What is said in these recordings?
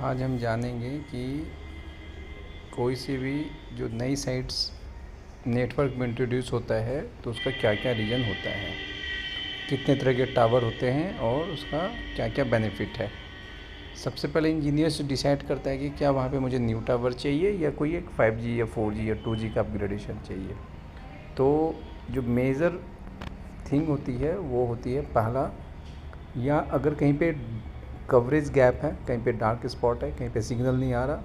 आज हम जानेंगे कि कोई सी भी जो नई साइट्स नेटवर्क में इंट्रोड्यूस होता है तो उसका क्या क्या रीज़न होता है, कितने तरह के टावर होते हैं और उसका क्या क्या बेनिफिट है। सबसे पहले इंजीनियर्स डिसाइड करता है कि क्या वहाँ पे मुझे न्यू टावर चाहिए या कोई एक 5G या 4G या 2G का अपग्रेडेशन चाहिए। तो जो मेजर थिंग होती है वो होती है, पहला, या अगर कहीं पे कवरेज गैप है, कहीं पे डार्क स्पॉट है, कहीं पे सिग्नल नहीं आ रहा,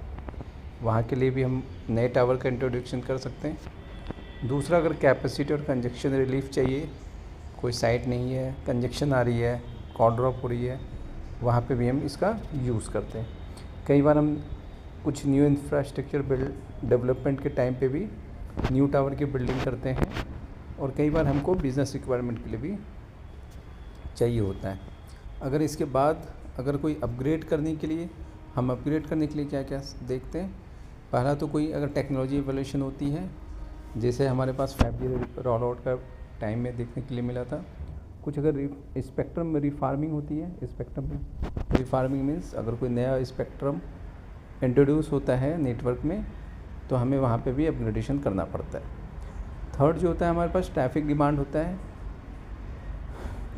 वहाँ के लिए भी हम नए टावर का इंट्रोडक्शन कर सकते हैं। दूसरा, अगर कैपेसिटी और कंजक्शन रिलीफ चाहिए, कोई साइट नहीं है, कंजक्शन आ रही है, कॉल ड्रॉप हो रही है, वहाँ पे भी हम इसका यूज़ करते हैं। कई बार हम कुछ न्यू इंफ्रास्ट्रक्चर डेवलपमेंट के टाइम पे भी न्यू टावर की बिल्डिंग करते हैं, और कई बार हमको बिज़नेस रिक्वायरमेंट के लिए भी चाहिए होता है। अगर इसके बाद अगर कोई अपग्रेड करने के लिए, हम अपग्रेड करने के लिए क्या क्या देखते हैं। पहला तो कोई अगर टेक्नोलॉजी एवोल्यूशन होती है, जैसे हमारे पास 5G रोल आउट का टाइम में देखने के लिए मिला था। कुछ अगर स्पेक्ट्रम में रिफार्मिंग होती है, स्पेक्ट्रम रिफार्मिंग मीन्स अगर कोई नया स्पेक्ट्रम इंट्रोड्यूस होता है नेटवर्क में तो हमें वहाँ पे भी अपग्रेडेशन करना पड़ता है। थर्ड जो होता है, हमारे पास ट्रैफिक डिमांड होता है।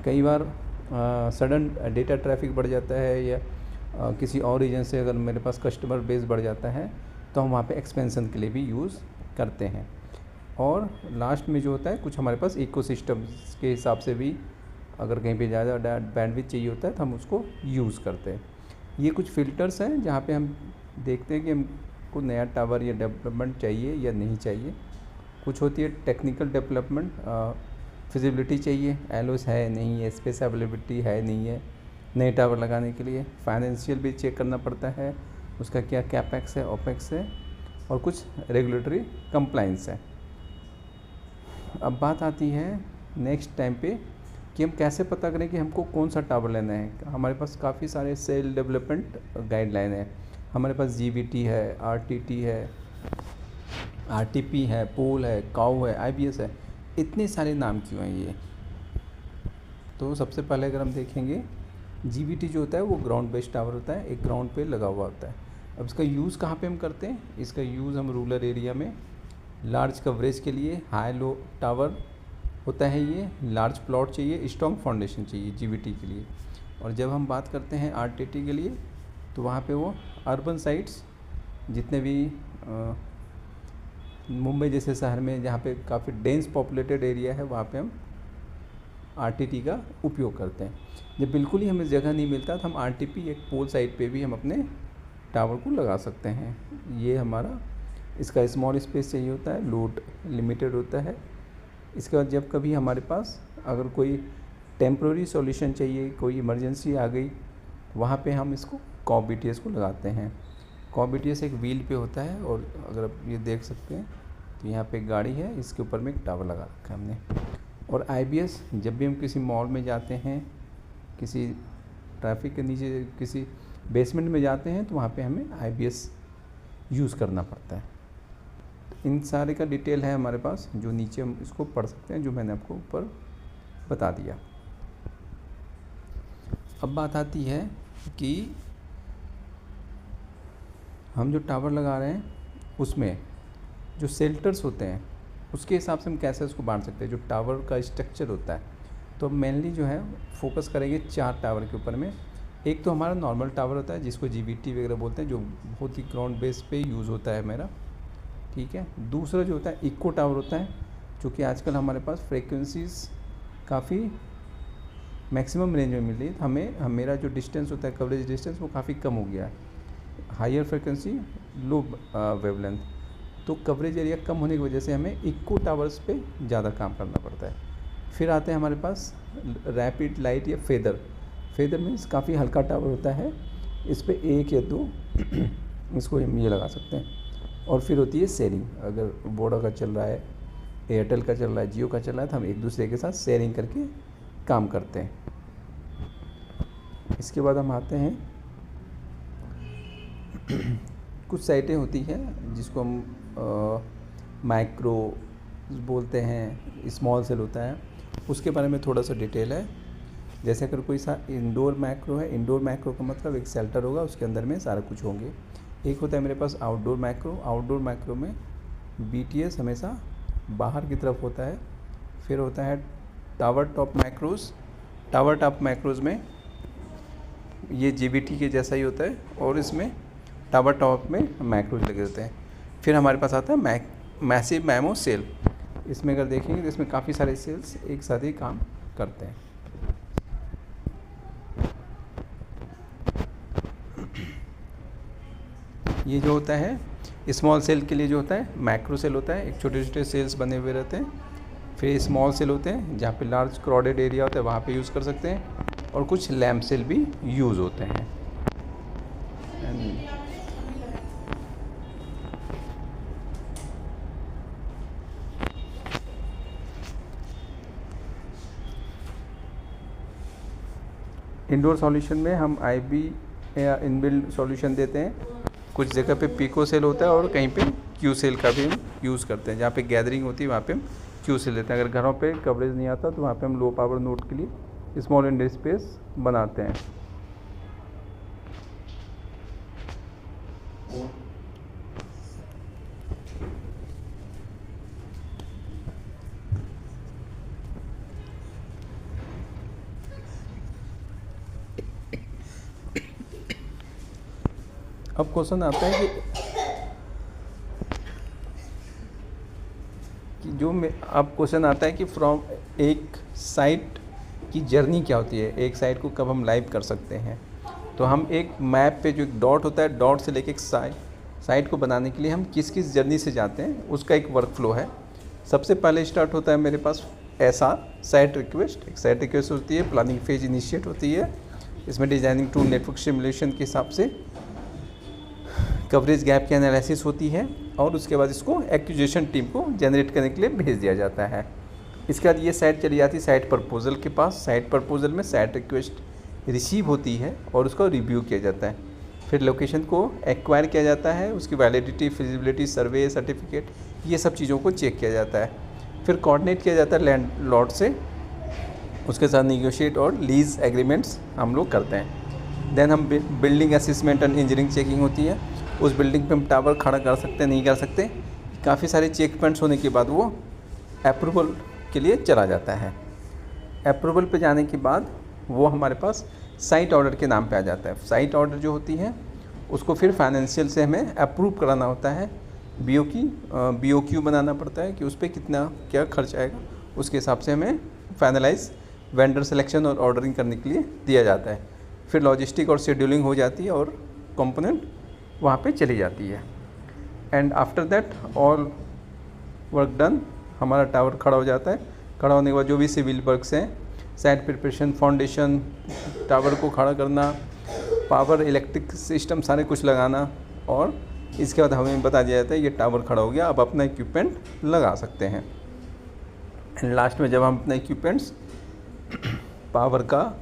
कई बार सडन डेटा ट्रैफिक बढ़ जाता है, या किसी और रीजन से अगर मेरे पास कस्टमर बेस बढ़ जाता है तो हम वहाँ पे एक्सपेंशन के लिए भी यूज़ करते हैं। और लास्ट में जो होता है, कुछ हमारे पास इकोसिस्टम के हिसाब से भी अगर कहीं पे ज़्यादा बैंडविड्थ चाहिए होता है तो हम उसको यूज़ करते हैं। ये कुछ फ़िल्टर्स हैं जहाँ पे हम देखते हैं कि हमको नया टावर या डेवलपमेंट चाहिए या नहीं चाहिए। कुछ होती है टेक्निकल डेवलपमेंट, फिजिबिलिटी चाहिए, एलओएस है नहीं है, स्पेस अवेलेबिलिटी है नहीं है नए टावर लगाने के लिए। फाइनेंशियल भी चेक करना पड़ता है, उसका क्या कैपेक्स है, ओपेक्स है, और कुछ रेगुलेटरी कंप्लाइंस है। अब बात आती है नेक्स्ट टाइम पे कि हम कैसे पता करें कि हमको कौन सा टावर लेना है। हमारे पास काफ़ी सारे सेल डेवलपमेंट गाइडलाइन है। हमारे पास जीवीटी है, आरटीटी है, आरटीपी है, पोल है, काउ है, आईबीएस है। इतने सारे नाम क्यों हैं ये? तो सबसे पहले अगर हम देखेंगे, जीवीटी जो होता है वो ग्राउंड बेस्ड टावर होता है, एक ग्राउंड पे लगा हुआ होता है। अब इसका यूज़ कहाँ पे हम करते हैं? इसका यूज़ हम रूरल एरिया में लार्ज कवरेज के लिए, हाई लो टावर होता है ये, लार्ज प्लॉट चाहिए, स्ट्रॉन्ग फाउंडेशन चाहिए जीवीटी के लिए। और जब हम बात करते हैं आरटीटी के लिए तो वहाँ पे वो अर्बन साइट्स, जितने भी मुंबई जैसे शहर में जहाँ पे काफ़ी डेंस पॉपुलेटेड एरिया है, वहाँ पे हम आरटीटी का उपयोग करते हैं। जब बिल्कुल ही हमें जगह नहीं मिलता तो हम आरटीपी एक पोल साइट पे भी हम अपने टावर को लगा सकते हैं। ये हमारा, इसका स्मॉल स्पेस चाहिए होता है, लोड लिमिटेड होता है। इसके बाद जब कभी हमारे पास अगर कोई टेम्प्रोरी सॉल्यूशन चाहिए, कोई इमरजेंसी आ गई, वहाँ पे हम इसको कॉप बीटीएस को लगाते हैं। कॉप बीटीएस एक व्हील पे होता है, और अगर आप ये देख सकते हैं तो यहाँ पे एक गाड़ी है, इसके ऊपर में एक टावर लगा रखा है हमने। और आईबीएस, जब भी हम किसी मॉल में जाते हैं, किसी ट्रैफिक के नीचे किसी बेसमेंट में जाते हैं तो वहाँ पे हमें आईबीएस यूज़ करना पड़ता है। इन सारे का डिटेल है हमारे पास, जो नीचे हम इसको पढ़ सकते हैं, जो मैंने आपको ऊपर बता दिया। अब बात आती है कि हम जो टावर लगा रहे हैं उसमें जो शेल्टर्स होते हैं उसके हिसाब से हम कैसे उसको बांट सकते हैं, जो टावर का स्ट्रक्चर होता है। तो मेनली जो है फोकस करेंगे 4 टावर के ऊपर में। एक तो हमारा नॉर्मल टावर होता है जिसको जीवीटी वगैरह बोलते हैं, जो बहुत ही ग्राउंड बेस पे यूज़ होता है मेरा, ठीक है। दूसरा जो होता है इको टावर होता है, क्योंकि आजकल हमारे पास फ्रीक्वेंसीज़ काफ़ी मैक्सिमम रेंज में मिल रही है। हमें मेरा जो डिस्टेंस होता है, कवरेज डिस्टेंस, वो काफ़ी कम हो गया है। हायर फ्रिक्वेंसी, लो वेवलेंथ, तो कवरेज एरिया कम होने की वजह से हमें इको टावर्स पे ज़्यादा काम करना पड़ता है। फिर आते हैं हमारे पास रैपिड लाइट या फेदर। फेदर मीन्स काफ़ी हल्का टावर होता है, इस पर 1 या 2 इसको हम ये लगा सकते हैं। और फिर होती है शेयरिंग, अगर वोडा का चल रहा है, एयरटेल का चल रहा है, जियो का चल रहा है, तो हम एक दूसरे के साथ शेयरिंग करके काम करते हैं। इसके बाद हम आते हैं कुछ साइटें होती हैं जिसको हम माइक्रो बोलते हैं, स्मॉल सेल होता है, उसके बारे में थोड़ा सा डिटेल है। जैसे अगर कोई सा इंडोर मैक्रो है, इंडोर मैक्रो का मतलब एक शेल्टर होगा, उसके अंदर में सारा कुछ होंगे। एक होता है मेरे पास आउटडोर मैक्रो, आउटडोर मैक्रो में BTS हमेशा बाहर की तरफ होता है। फिर होता है tower top macros, tower top macros में ये GBT के जैसा ही होता है और इसमें टावर टॉप में मैक्रोज लगे होते हैं। फिर हमारे पास आता है मैसिव मैमो सेल। इसमें अगर देखेंगे तो इसमें काफ़ी सारे सेल्स एक साथ ही काम करते हैं। ये जो होता है स्मॉल सेल के लिए जो होता है मैक्रो सेल होता है, एक छोटे छोटे सेल्स बने हुए रहते हैं। फिर स्मॉल सेल होते हैं जहाँ पे लार्ज क्राउडेड एरिया होता है, वहाँ पे यूज़ कर सकते हैं। और कुछ लैम्प सेल भी यूज़ होते हैं। इंडोर सॉल्यूशन में हम IB या इनबिल्ट सॉल्यूशन देते हैं। कुछ जगह पे पिको सेल होता है और कहीं पे क्यू सेल का भी हम यूज़ करते हैं। जहाँ पे गैदरिंग होती है वहाँ पे हम क्यू सेल लेते हैं। अगर घरों पे कवरेज नहीं आता तो वहाँ पे हम लो पावर नोड के लिए स्मॉल इंडोर स्पेस बनाते हैं। अब क्वेश्चन आता है कि जो में अब क्वेश्चन आता है कि फ्रॉम एक साइट की जर्नी क्या होती है, एक साइट को कब हम लाइव कर सकते हैं। तो हम एक मैप पे जो एक डॉट होता है, डॉट से लेके एक साइट को बनाने के लिए हम किस किस जर्नी से जाते हैं, उसका एक वर्क फ्लो है। सबसे पहले स्टार्ट होता है मेरे पास SR साइट रिक्वेस्ट। एक साइट रिक्वेस्ट होती है, प्लानिंग फेज इनिशिएट होती है। इसमें डिजाइनिंग टूल नेटवर्क सिमुलेशन के हिसाब से कवरेज गैप की एनालिसिस होती है और उसके बाद इसको एक्विजिशन टीम को जनरेट करने के लिए भेज दिया जाता है। इसके बाद ये साइट चली जाती है साइट प्रपोजल के पास। साइट प्रपोजल में साइट रिक्वेस्ट रिसीव होती है और उसको रिव्यू किया जाता है। फिर लोकेशन को एक्वायर किया जाता है, उसकी वैलिडिटी, फिजिबिलिटी, सर्वे, सर्टिफिकेट, ये सब चीज़ों को चेक किया जाता है। फिर कोऑर्डिनेट किया जाता है लैंडलॉर्ड से, उसके साथ निगोशिएट और लीज एग्रीमेंट्स हम लोग करते हैं। देन हम building assessment and engineering checking होती है। उस बिल्डिंग पे हम टावर खड़ा कर सकते हैं, नहीं कर सकते, काफ़ी सारे चेक पॉइंट्स होने के बाद वो अप्रूवल के लिए चला जाता है। अप्रूवल पे जाने के बाद वो हमारे पास साइट ऑर्डर के नाम पे आ जाता है। साइट ऑर्डर जो होती है उसको फिर फाइनेंशियल से हमें अप्रूव कराना होता है। BOQ बनाना पड़ता है कि उस पर कितना क्या खर्च आएगा, उसके हिसाब से हमें फाइनलाइज वेंडर सिलेक्शन और ऑर्डरिंग करने के लिए दिया जाता है। फिर लॉजिस्टिक और शेड्यूलिंग हो जाती है और कंपोनेंट वहाँ पे चली जाती है। And after that all work done, हमारा टावर खड़ा हो जाता है। खड़ा होने के बाद जो भी सिविल वर्क्स हैं, साइट प्रिपरेशन, फाउंडेशन, टावर को खड़ा करना, पावर, इलेक्ट्रिक सिस्टम सारे कुछ लगाना, और इसके बाद हमें बता दिया जाता है ये टावर खड़ा हो गया, अब अपना इक्विपमेंट लगा सकते हैं। एंड लास्ट में जब हम अपना इक्विपमेंट्स पावर का,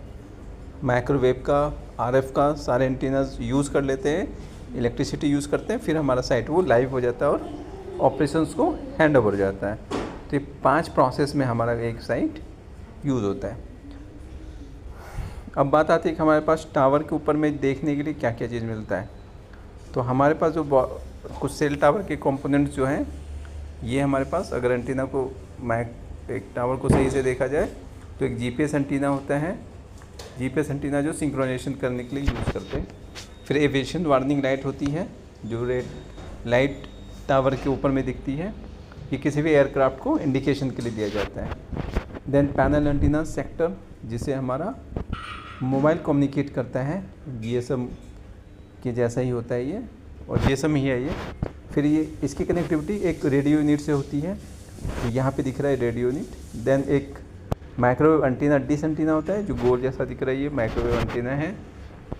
माइक्रोवेव का, RF का सारे एंटीनास यूज़ कर लेते हैं, इलेक्ट्रिसिटी यूज़ करते हैं, फिर हमारा साइट वो लाइव हो जाता है और ऑपरेशंस को हैंड ओवर हो जाता है। तो ये 5 प्रोसेस में हमारा एक साइट यूज़ होता है। अब बात आती है कि हमारे पास टावर के ऊपर में देखने के लिए क्या क्या चीज़ मिलता है। तो हमारे पास जो कुछ सेल टावर के कंपोनेंट्स जो हैं, ये हमारे पास, अगर एंटीना को एक टावर को सही से देखा जाए तो एक GPS एंटीना होता है। GPS एंटीना जो सिंक्रोनाइजेशन करने के लिए यूज़ करते हैं। फिर एविएशन वार्निंग लाइट होती है, जो रेड लाइट टावर के ऊपर में दिखती है, ये किसी भी एयरक्राफ्ट को इंडिकेशन के लिए दिया जाता है। देन पैनल एंटीना सेक्टर, जिसे हमारा मोबाइल कम्युनिकेट करता है, GSM के जैसा ही होता है ये, और GSM ही है ये। फिर ये इसकी कनेक्टिविटी एक रेडियो यूनिट से होती है, तो यहाँ पे दिख रहा है रेडियो यूनिट। देन एक माइक्रोवेव एंटीना, डिश एंटीना होता है जो गोल जैसा दिख रहा है, ये माइक्रोवेव एंटीना है।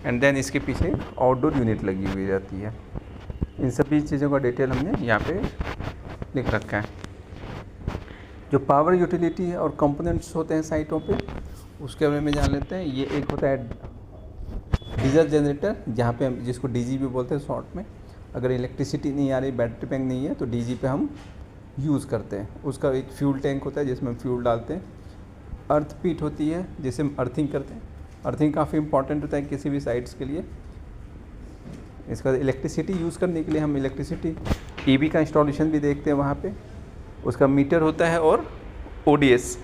एंड देन इसके पीछे आउटडोर यूनिट लगी हुई जाती है। इन सभी चीज़ों का डिटेल हमने यहाँ पे लिख रखा है। जो पावर यूटिलिटी और कंपोनेंट्स होते हैं साइटों पे, उसके बारे में जान लेते हैं। ये एक होता है डीजल जनरेटर, जहाँ पे हम जिसको DG भी बोलते हैं शॉर्ट में। अगर इलेक्ट्रिसिटी नहीं आ रही, बैटरी पैक नहीं है, तो DG पे हम यूज़ करते हैं। उसका एक फ्यूल टैंक होता है जिसमें हम फ्यूल डालते हैं। अर्थ पीट होती है जिसे हम अर्थिंग करते हैं। अर्थिंग काफ़ी इंपॉर्टेंट होता है किसी भी साइट्स के लिए। इसका इलेक्ट्रिसिटी यूज़ करने के लिए हम इलेक्ट्रिसिटी ईबी का इंस्टॉलेशन भी देखते हैं वहाँ पे। उसका मीटर होता है और ओडीएस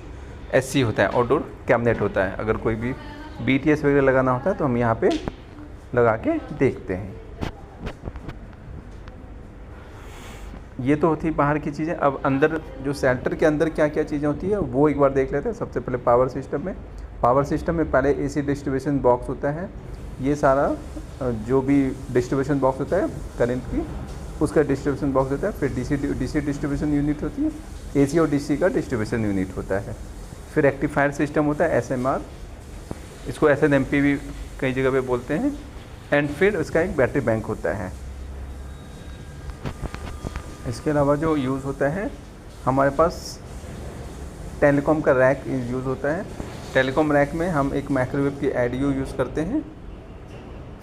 एससी होता है, आउटडोर कैबिनेट होता है। अगर कोई भी बीटीएस वगैरह लगाना होता है तो हम यहाँ पे लगा के देखते हैं। ये तो होती है बाहर की चीज़ें। अब अंदर जो सेल्टर के अंदर क्या क्या चीज़ें होती है वो एक बार देख लेते हैं। सबसे पहले पावर सिस्टम में पहले एसी डिस्ट्रीब्यूशन बॉक्स होता है। ये सारा जो भी डिस्ट्रीब्यूशन बॉक्स होता है करंट की, उसका डिस्ट्रीब्यूशन बॉक्स होता है। फिर डीसी डिस्ट्रीब्यूशन यूनिट होती है, एसी और डीसी का डिस्ट्रीब्यूशन यूनिट होता है। फिर रेक्टिफायर सिस्टम होता है, एसएमआर, इसको एसएनएमपी भी कई जगह पे बोलते हैं। एंड फिर उसका एक बैटरी बैंक होता है। इसके अलावा जो यूज़ होता है हमारे पास टेलीकॉम का रैक यूज़ होता है। टेलीकॉम रैक में हम एक माइक्रोवेव की एडीयू यूज़ करते हैं।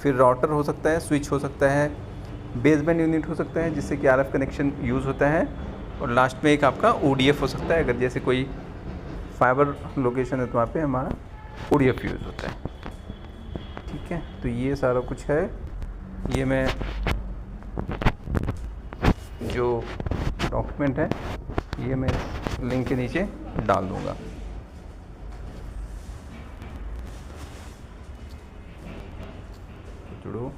फिर राउटर हो सकता है, स्विच हो सकता है, बेसबैंड यूनिट हो सकता है जिससे कि आरएफ कनेक्शन यूज़ होता है। और लास्ट में एक आपका ओडीएफ हो सकता है। अगर जैसे कोई फाइबर लोकेशन है तो वहाँ पे हमारा ओडीएफ यूज़ होता है। ठीक है, तो ये सारा कुछ है। ये मैं जो डॉक्यूमेंट है ये मैं लिंक के नीचे डाल दूँगा। जुड़ो।